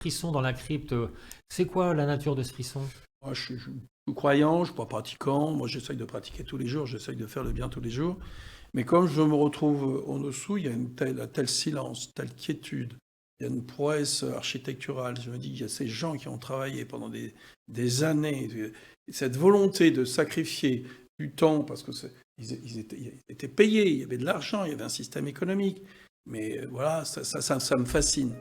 Frisson dans la crypte, c'est quoi la nature de ce frisson? Moi, je suis croyant, je ne suis pas pratiquant. Moi, j'essaye de pratiquer tous les jours, j'essaye de faire le bien tous les jours. Mais comme je me retrouve en dessous, il y a un tel silence, telle quiétude. Il y a une prouesse architecturale. Je me dis, il y a ces gens qui ont travaillé pendant des années. Cette volonté de sacrifier du temps, parce que ils étaient payés, il y avait de l'argent, il y avait un système économique. Mais voilà, ça me fascine.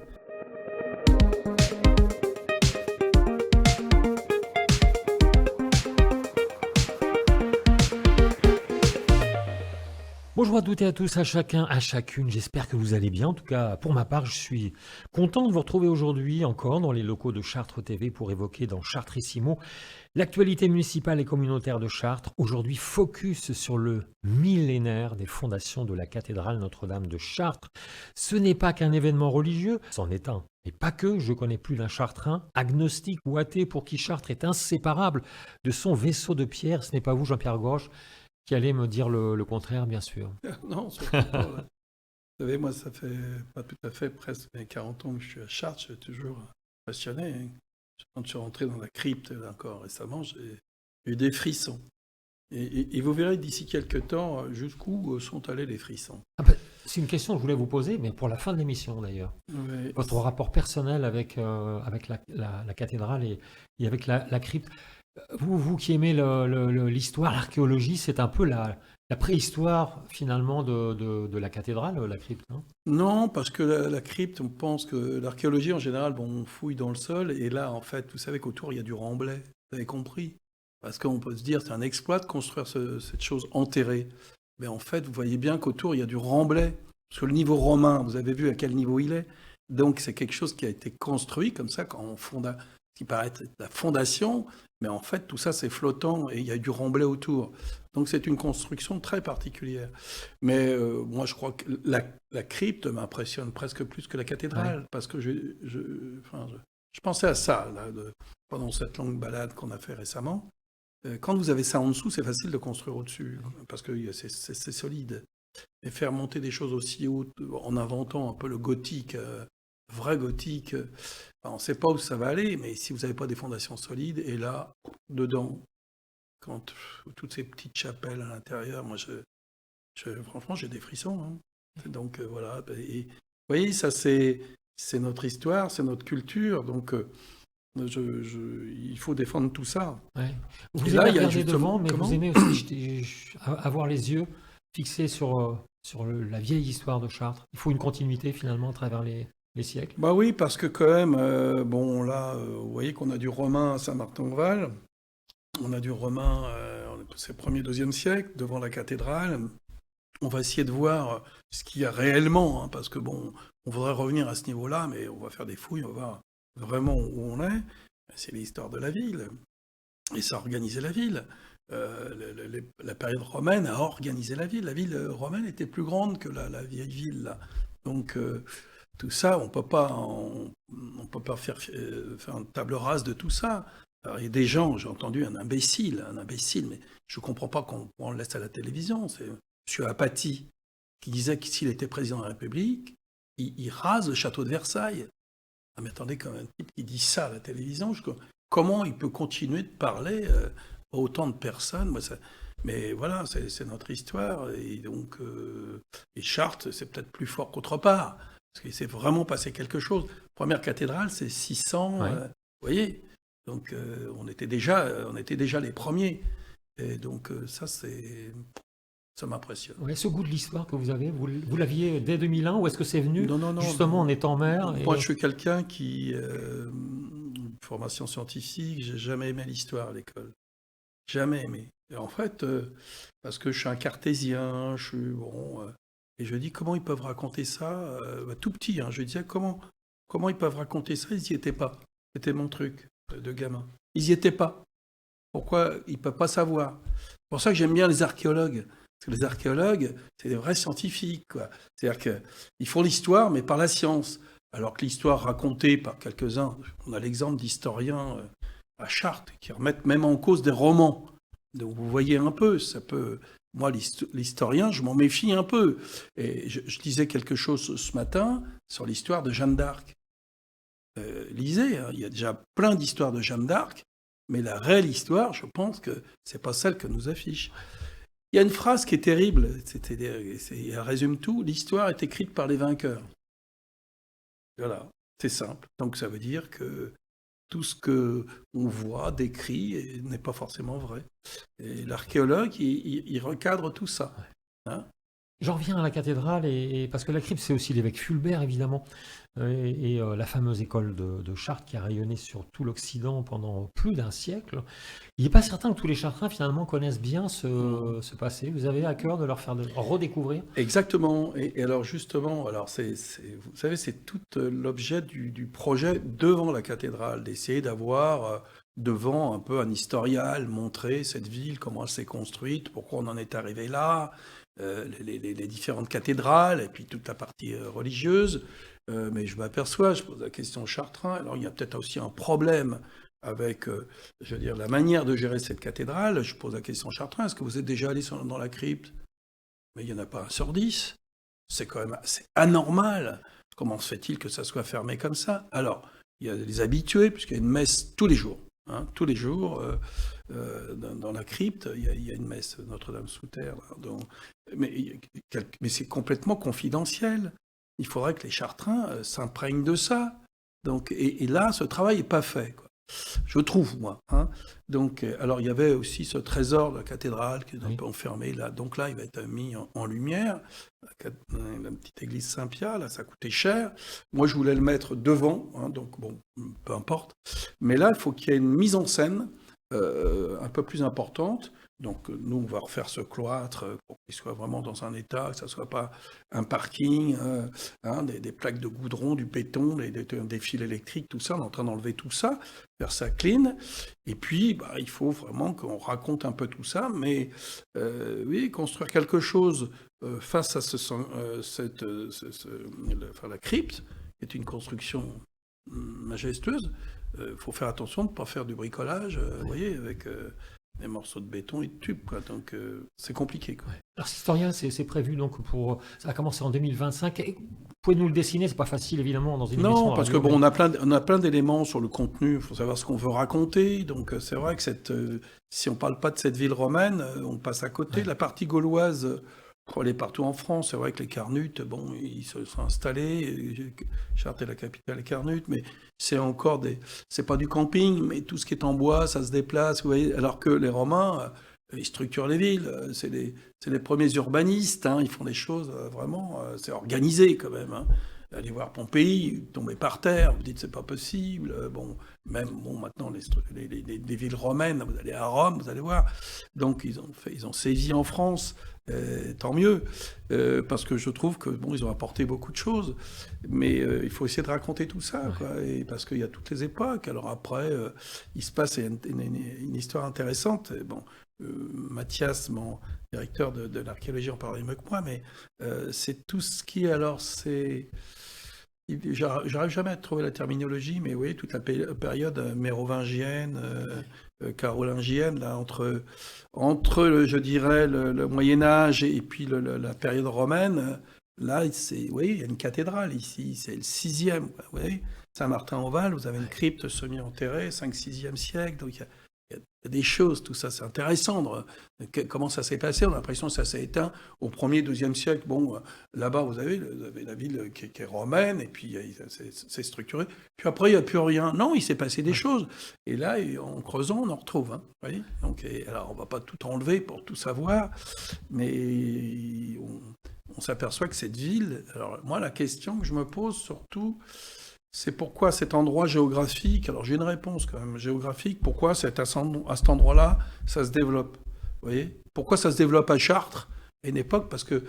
Bonjour à toutes et à tous, à chacun, à chacune. J'espère que vous allez bien. En tout cas, pour ma part, je suis content de vous retrouver aujourd'hui encore dans les locaux de Chartres TV pour évoquer dans Chartrissimo l'actualité municipale et communautaire de Chartres. Aujourd'hui, focus sur le millénaire des fondations de la cathédrale Notre-Dame de Chartres. Ce n'est pas qu'un événement religieux, c'en est un. Et pas que, je connais plus d'un Chartrain, agnostique ou athée pour qui Chartres est inséparable de son vaisseau de pierre. Ce n'est pas vous, Jean-Pierre Gorge, qui allez me dire le contraire, bien sûr. Non, surtout pas. Vous savez, moi, ça fait pas tout à fait presque 40 ans que je suis à Chartres. Je suis toujours passionné, hein. Quand je suis rentré dans la crypte, là, encore récemment, j'ai eu des frissons. Et vous verrez d'ici quelques temps jusqu'où sont allés les frissons. Ah ben, c'est une question que je voulais vous poser, mais pour la fin de l'émission d'ailleurs. Ouais. Votre rapport personnel avec la cathédrale et avec la crypte. Vous qui aimez l'histoire, l'archéologie, c'est un peu la préhistoire finalement de la cathédrale, la crypte, non? Non, parce que la crypte, on pense que l'archéologie en général, bon, on fouille dans le sol, et là, en fait, vous savez qu'autour, il y a du remblai. Vous avez compris? Parce qu'on peut se dire, c'est un exploit de construire cette chose enterrée. Mais en fait, vous voyez bien qu'autour, il y a du remblai. Parce que le niveau romain, vous avez vu à quel niveau il est. Donc, c'est quelque chose qui a été construit comme ça, quand on fonda, ce qui paraît être la fondation. Mais en fait, tout ça, c'est flottant et il y a du remblai autour. Donc, c'est une construction très particulière. Mais moi, je crois que la crypte m'impressionne presque plus que la cathédrale. Ouais. Parce que enfin, je pensais à ça là, pendant cette longue balade qu'on a fait récemment. Quand vous avez ça en dessous, c'est facile de construire au-dessus, parce que c'est solide. Et faire monter des choses aussi hautes en inventant un peu le gothique, vrai gothique, on ne sait pas où ça va aller, mais si vous n'avez pas des fondations solides, et là, dedans, quand toutes ces petites chapelles à l'intérieur, moi, franchement, j'ai des frissons, hein. Donc voilà. Et, vous voyez, ça c'est notre histoire, c'est notre culture, donc il faut défendre tout ça. Ouais. Et Vous là, aimez il y a regarder justement... devant, mais Comment? vous aimez aussi avoir les yeux fixés sur la vieille histoire de Chartres. Il faut une continuité finalement à travers les siècles. Bah oui, parce que quand même, bon là, vous voyez qu'on a du romain à Saint-Martin-de-Val, on a du romain, c'est 1er, 2e siècle, devant la cathédrale. On va essayer de voir ce qu'il y a réellement, hein, parce que bon, on voudrait revenir à ce niveau-là, mais on va faire des fouilles, on va voir vraiment où on est. C'est l'histoire de la ville, et ça a organisé la ville. La période romaine a organisé la ville. La ville romaine était plus grande que la vieille ville, là. Donc tout ça, on peut pas faire une table rase de tout ça. Alors, il y a des gens, j'ai entendu un imbécile, mais je ne comprends pas qu'on le laisse à la télévision. C'est M. Apathy qui disait que s'il était président de la République, il rase le château de Versailles. Ah, mais attendez, quand un type qui dit ça à la télévision, comment il peut continuer de parler à autant de personnes? Mais voilà, c'est notre histoire. Et donc, et Chartres, c'est peut-être plus fort qu'autre part. Parce qu'il s'est vraiment passé quelque chose. Première cathédrale, c'est 600. Ouais. Vous voyez? Donc, on était déjà les premiers. Et donc, ça m'impressionne. Ouais, ce goût de l'histoire que vous avez, vous l'aviez dès 2001 ou est-ce que c'est venu Non, non, non. justement en étant maire Moi, je suis quelqu'un qui, formation scientifique, j'ai jamais aimé l'histoire à l'école. Jamais aimé. Et en fait, parce que je suis un cartésien, je suis bon, et je dis comment ils peuvent raconter ça, tout petit, hein, je disais comment ils peuvent raconter ça, ils n'y étaient pas. C'était mon truc de gamin. Ils n'y étaient pas. Pourquoi ils ne peuvent pas savoir? C'est pour ça que j'aime bien les archéologues. Parce que les archéologues, c'est des vrais scientifiques, quoi. C'est-à-dire qu'ils font l'histoire, mais par la science. Alors que l'histoire racontée par quelques-uns, on a l'exemple d'historiens à Chartres, qui remettent même en cause des romans. Donc vous voyez un peu, ça peut... Moi, l'historien, je m'en méfie un peu. Et je disais quelque chose ce matin sur l'histoire de Jeanne d'Arc. lisez, hein, il y a déjà plein d'histoires de Jeanne d'Arc, mais la réelle histoire, je pense que c'est pas celle que nous affiche. Il y a une phrase qui est terrible, elle résume tout, l'histoire est écrite par les vainqueurs. Voilà, c'est simple. Donc ça veut dire que tout ce qu'on voit, décrit, n'est pas forcément vrai. Et l'archéologue, il recadre tout ça. Hein. J'en reviens à la cathédrale, parce que la crypte, c'est aussi l'évêque Fulbert, évidemment, et la fameuse école de Chartres qui a rayonné sur tout l'Occident pendant plus d'un siècle. Il n'est pas certain que tous les Chartrains, finalement, connaissent bien ce passé. Vous avez à cœur de leur faire redécouvrir? Exactement. Et alors, justement, vous savez, c'est tout l'objet du projet devant la cathédrale, d'essayer d'avoir devant un peu un historial, montrer cette ville, comment elle s'est construite, pourquoi on en est arrivé là, les différentes cathédrales, et puis toute la partie religieuse. Mais je m'aperçois, je pose la question Chartrain, alors il y a peut-être aussi un problème avec, je veux dire, la manière de gérer cette cathédrale. Je pose la question Chartrain, est-ce que vous êtes déjà allé dans la crypte? Mais il n'y en a pas un sur 10. C'est quand même assez anormal. Comment se fait-il que ça soit fermé comme ça? Alors, il y a les habitués, puisqu'il y a une messe tous les jours. Hein, tous les jours, dans la crypte, il y a une messe Notre-Dame sous terre. Mais c'est complètement confidentiel. Il faudrait que les Chartrains s'imprègnent de ça. Donc, et là, ce travail n'est pas fait, quoi. Je trouve, moi. Hein. Donc, alors, il y avait aussi ce trésor de la cathédrale qui est un peu enfermé là. Donc là, il va être mis en lumière. La petite église Saint-Pierre, là, ça coûtait cher. Moi, je voulais le mettre devant, hein, donc bon, peu importe. Mais là, il faut qu'il y ait une mise en scène un peu plus importante. Donc nous, on va refaire ce cloître pour qu'il soit vraiment dans un état, que ça ne soit pas un parking, des plaques de goudron, du béton, des fils électriques, tout ça. On est en train d'enlever tout ça, faire ça clean. Et puis, il faut vraiment qu'on raconte un peu tout ça. Mais oui, construire quelque chose face à la crypte, qui est une construction majestueuse, il faut faire attention de ne pas faire du bricolage, vous voyez, avec des morceaux de béton et de tubes, quoi. Donc c'est compliqué, quoi. Alors, historien, c'est prévu donc ça va commencer en 2025. Et vous pouvez nous le dessiner, c'est pas facile évidemment dans une émission. Non, parce que bon, on a plein d'éléments sur le contenu. Il faut savoir ce qu'on veut raconter. Donc c'est vrai que si on parle pas de cette ville romaine, on passe à côté. Ouais. La partie gauloise, elle est partout en France. C'est vrai que les Carnutes, bon, ils se sont installés. Chartres est la capitale Carnute, mais c'est pas du camping, mais tout ce qui est en bois, ça se déplace. Vous voyez, alors que les Romains, ils structurent les villes. C'est les premiers urbanistes. Hein, ils font des choses vraiment. C'est organisé quand même. Hein. Allez voir Pompéi, tomber par terre, vous dites c'est pas possible. Maintenant les villes romaines, vous allez à Rome, vous allez voir. Donc ils ont saisi en France. Tant mieux, parce que je trouve que ils ont apporté beaucoup de choses, mais il faut essayer de raconter tout ça, quoi, et parce qu'il y a toutes les époques. Alors après, il se passe une histoire intéressante. Bon, Mathias, mon directeur de l'archéologie, en parlait mieux que moi, mais c'est tout ce qui j'arrive jamais à trouver la terminologie, mais oui, toute la période mérovingienne, carolingienne, là, entre je dirais, le Moyen-Âge et puis la période romaine, là, il y a une cathédrale ici, c'est le 6e. Vous voyez, Saint-Martin-en-Val, vous avez une crypte semi-enterrée, 5e, 6e siècle, donc il y a des choses, tout ça, c'est intéressant. Comment ça s'est passé? On a l'impression que ça s'est éteint au 1er, 2e siècle. Bon, là-bas, vous avez la ville qui est romaine, et puis c'est structuré. Puis après, il n'y a plus rien. Non, il s'est passé des choses. Et là, en creusant, on en retrouve. Hein, vous voyez. Donc, alors, on ne va pas tout enlever pour tout savoir, mais on s'aperçoit que cette ville... Alors, moi, la question que je me pose, surtout... c'est pourquoi cet endroit géographique, alors j'ai une réponse quand même géographique, pourquoi à cet endroit-là, ça se développe. Vous voyez ? Pourquoi ça se développe à Chartres, à une époque, parce que,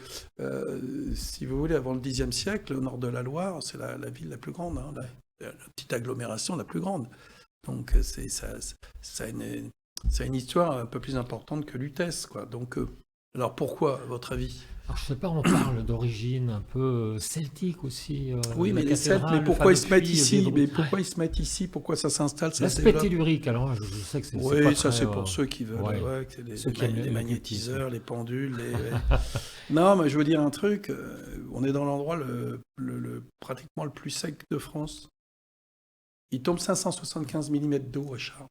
si vous voulez, avant le Xe siècle, au nord de la Loire, c'est la ville la plus grande, hein, la petite agglomération la plus grande. Donc ça a une histoire un peu plus importante que Lutèce, quoi. Donc, alors pourquoi, à votre avis ? Alors, je ne sais pas, on parle d'origine un peu celtique aussi. Oui, mais les Celtes, mais pourquoi ils se mettent ici ? Mais pourquoi ils se mettent ici ? Pourquoi ça s'installe ? L'aspect tellurique, alors je sais que c'est oui, pas ça très, c'est pour ceux qui veulent, les magnétiseurs, les pendules. Non, mais je veux dire un truc, on est dans l'endroit pratiquement le plus sec de France. il tombe 575 mm d'eau à Chartres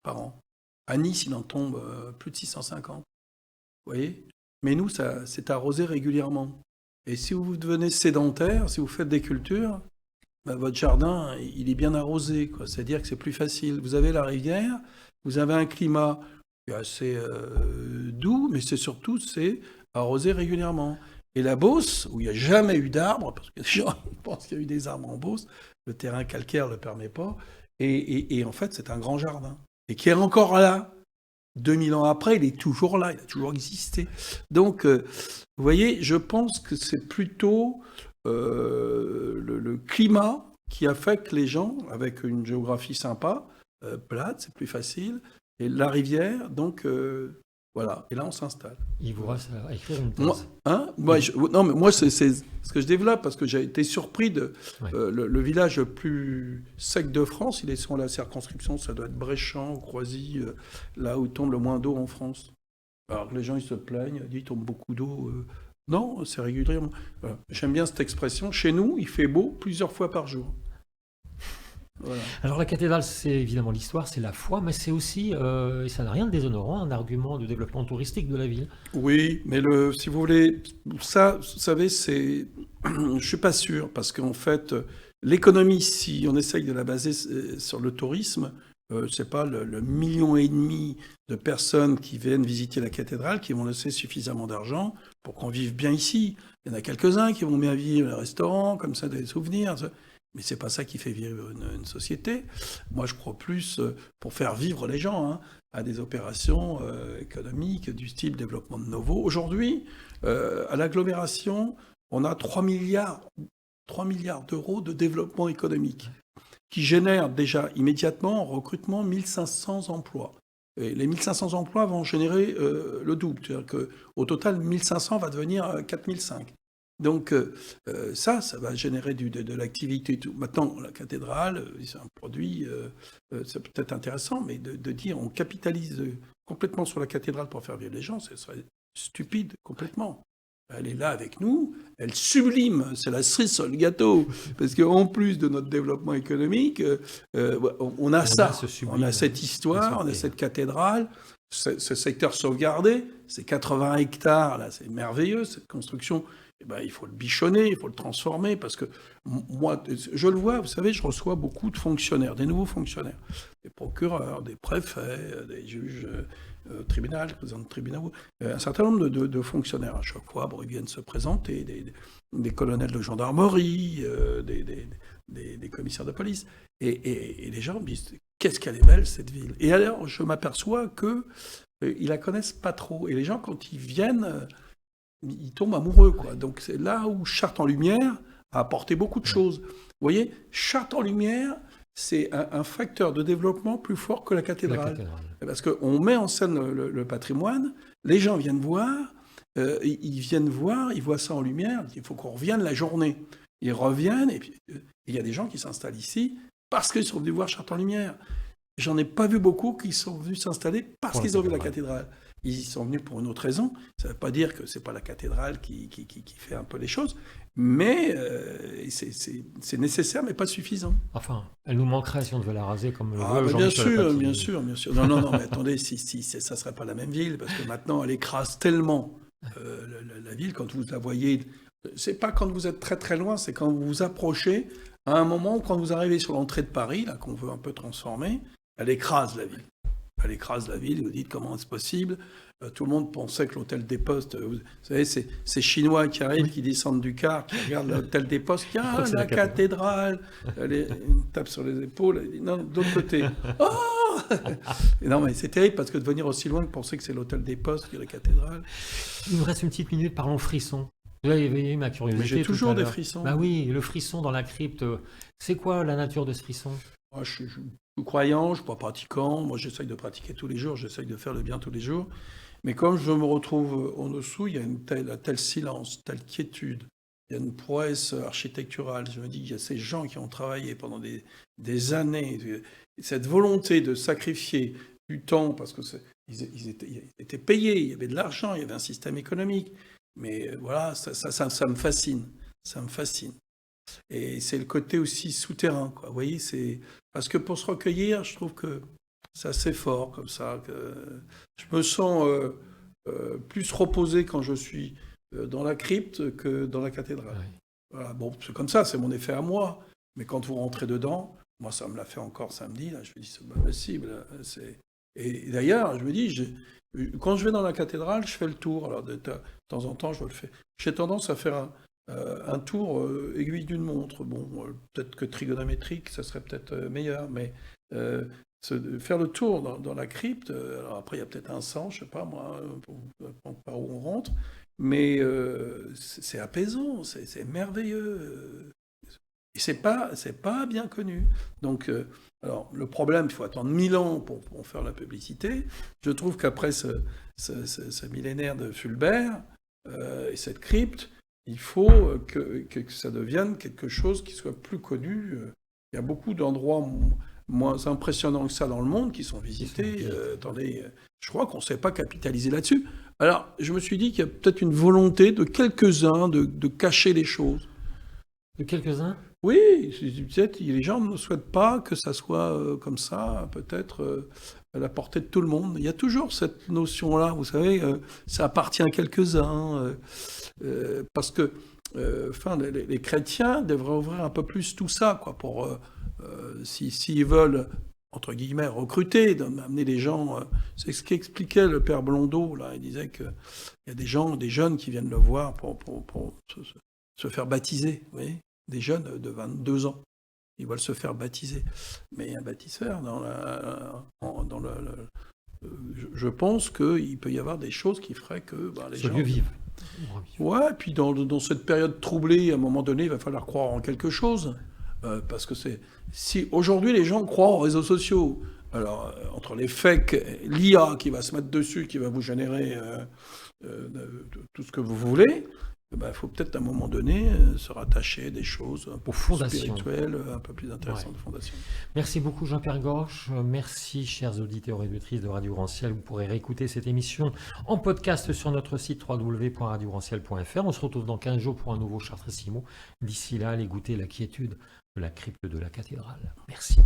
par an. À Nice, il en tombe plus de 650. Vous voyez? Mais nous, c'est arrosé régulièrement. Et si vous devenez sédentaire, si vous faites des cultures, ben, votre jardin, il est bien arrosé, quoi. C'est-à-dire que c'est plus facile. Vous avez la rivière, vous avez un climat qui est assez doux, mais c'est arrosé régulièrement. Et la Beauce, où il n'y a jamais eu d'arbres, parce que les gens pensent qu'il y a eu des arbres en Beauce, le terrain calcaire ne le permet pas, et en fait, c'est un grand jardin. Et qui est encore là. 2000 ans après, il est toujours là, il a toujours existé. Donc, vous voyez, je pense que c'est plutôt le climat qui affecte les gens, avec une géographie sympa, plate, c'est plus facile, et la rivière, donc voilà, et là on s'installe. Il vous reste à écrire une Moi, thèse. non, mais moi c'est ce que je développe, parce que j'ai été surpris de Ouais. le village le plus sec de France, il est sur la circonscription, ça doit être Bréchamp, ou Croisy, là où tombe le moins d'eau en France. Alors que les gens ils se plaignent, ils disent il tombe beaucoup d'eau. Non, c'est régulièrement. Voilà. J'aime bien cette expression. Chez nous, il fait beau plusieurs fois par jour. Voilà. Alors la cathédrale, c'est évidemment l'histoire, c'est la foi, mais c'est aussi, et ça n'a rien de déshonorant, un argument de développement touristique de la ville. Oui, mais si vous voulez, ça, vous savez, je suis pas sûr, parce qu'en fait, l'économie, si on essaye de la baser sur le tourisme, c'est pas le million et demi de personnes qui viennent visiter la cathédrale qui vont laisser suffisamment d'argent pour qu'on vive bien ici. Il y en a quelques-uns qui vont bien vivre les restaurants, comme ça, des souvenirs. Mais c'est pas ça qui fait vivre une société. Moi, je crois plus, pour faire vivre les gens, à des opérations économiques du style développement de nouveau. Aujourd'hui, à l'agglomération, on a 3 milliards d'euros de développement économique qui génèrent déjà immédiatement en recrutement 1500 emplois. Et les 1500 emplois vont générer le double. C'est-à-dire qu'au total, 1500 va devenir 4005. Donc ça va générer de l'activité. Maintenant, la cathédrale, c'est un produit, c'est peut-être intéressant, mais de dire on capitalise complètement sur la cathédrale pour faire vivre les gens, ce serait stupide complètement. Elle est là avec nous, elle sublime, c'est la cerise sur le gâteau, parce qu'en plus de notre développement économique, on a ça, on a cette histoire, on a cette cathédrale, ce secteur sauvegardé, c'est 80 hectares, là, c'est merveilleux, cette construction. Eh ben, il faut le bichonner, il faut le transformer, parce que moi, je le vois, vous savez, je reçois beaucoup de fonctionnaires, des nouveaux fonctionnaires, des procureurs, des préfets, des juges tribunal, président de tribunaux, un certain nombre de fonctionnaires. À chaque fois, ils viennent se présenter, des colonels de gendarmerie, des commissaires de police, et les gens me disent qu'est-ce qu'elle est belle cette ville. Et alors, je m'aperçois qu'ils la connaissent pas trop, et les gens, quand ils viennent, ils tombent amoureux, quoi. Donc c'est là où Chartres en Lumière a apporté beaucoup de choses. Vous voyez, Chartres en Lumière, c'est un facteur de développement plus fort que la cathédrale. Parce qu'on met en scène le patrimoine, les gens viennent voir, ils voient ça en lumière, il faut qu'on revienne la journée. Ils reviennent, et puis il y a des gens qui s'installent ici parce qu'ils sont venus voir Chartres en Lumière. J'en ai pas vu beaucoup qui sont venus s'installer parce qu'ils ont vu la cathédrale. Ils y sont venus pour une autre raison. Ça ne veut pas dire que ce n'est pas la cathédrale qui fait un peu les choses, mais c'est nécessaire, mais pas suffisant. Enfin, elle nous manquerait si on devait la raser comme le veut Jean-Michel Apathy. Bien sûr. Non, mais attendez, ça ne serait pas la même ville, parce que maintenant, elle écrase tellement la ville, quand vous la voyez. C'est pas quand vous êtes très très loin, c'est quand vous vous approchez, à un moment où quand vous arrivez sur l'entrée de Paris, là, qu'on veut un peu transformer, elle écrase la ville. Elle écrase la ville, et vous dites comment c'est possible. Tout le monde pensait que l'hôtel des Postes, vous savez, ces Chinois qui arrivent, qui descendent du car, qui regardent l'hôtel des Postes, la cathédrale, ils tapent sur les épaules, non, de l'autre côté. Oh et non, mais c'est terrible, parce que de venir aussi loin, de penser que c'est l'hôtel des Postes qui est la cathédrale. Il nous reste une petite minute, parlons frisson. Vous avez éveillé ma curiosité. Mais j'ai toujours des frissons. Bah oui, le frisson dans la crypte, c'est quoi la nature de ce frisson? Moi, je suis croyant, je ne suis pas pratiquant. Moi, j'essaye de pratiquer tous les jours, j'essaye de faire le bien tous les jours. Mais comme je me retrouve en dessous, il y a un tel silence, telle quiétude, il y a une prouesse architecturale. Je me dis qu'il y a ces gens qui ont travaillé pendant des années, cette volonté de sacrifier du temps, parce qu'ils étaient payés, il y avait de l'argent, il y avait un système économique. Mais voilà, ça me fascine. Ça me fascine. Et c'est le côté aussi souterrain, quoi. Vous voyez, parce que pour se recueillir, je trouve que c'est assez fort comme ça. Je me sens plus reposé quand je suis dans la crypte que dans la cathédrale. Ouais. Voilà. Bon, c'est comme ça, c'est mon effet à moi. Mais quand vous rentrez dedans, moi, ça me l'a fait encore samedi. Là, je me dis, c'est pas possible. Et d'ailleurs, je me dis, quand je vais dans la cathédrale, je fais le tour. Alors, de temps en temps, je le fais. J'ai tendance à faire un tour aiguille d'une montre. Bon, peut-être que trigonométrique, ça serait peut-être meilleur, mais faire le tour dans la crypte, alors après, il y a peut-être un sens, je sais pas moi, par où on rentre, mais c'est apaisant, c'est merveilleux. Et c'est pas bien connu. Donc, alors, le problème, il faut attendre 1000 ans pour faire la publicité. Je trouve qu'après ce millénaire de Fulbert et cette crypte, il faut que ça devienne quelque chose qui soit plus connu. Il y a beaucoup d'endroits moins impressionnants que ça dans le monde qui sont visités. Attendez, je crois qu'on ne sait pas capitaliser là-dessus. Alors, je me suis dit qu'il y a peut-être une volonté de quelques-uns de cacher les choses. De quelques-uns ? Oui, peut-être les gens ne souhaitent pas que ça soit comme ça, peut-être à la portée de tout le monde. Il y a toujours cette notion-là, vous savez, ça appartient à quelques-uns, parce que les chrétiens devraient ouvrir un peu plus tout ça, quoi, pour s'ils veulent, entre guillemets, recruter, amener des gens. C'est ce qu'expliquait le père Blondeau, là. Il disait qu'il y a des jeunes qui viennent le voir pour se faire baptiser, vous voyez, des jeunes de 22 ans. Ils veulent se faire baptiser. Mais un baptiseur, je pense qu'il peut y avoir des choses qui feraient que les gens... lieu vivent. Ouais, et puis dans cette période troublée, à un moment donné, il va falloir croire en quelque chose. Parce que si aujourd'hui les gens croient aux réseaux sociaux, alors entre les fakes, l'IA qui va se mettre dessus, qui va vous générer tout ce que vous voulez, il faut peut-être à un moment donné se rattacher à des choses un peu plus spirituelles, un peu plus intéressantes de fondation. Merci beaucoup Jean-Pierre Gorche. Merci chers auditeurs et auditrices de Radio Grand Ciel. Vous pourrez réécouter cette émission en podcast sur notre site www.radiograndciel.fr. On se retrouve dans 15 jours pour un nouveau Chartrissimo. D'ici là, allez goûter la quiétude de la crypte de la cathédrale. Merci.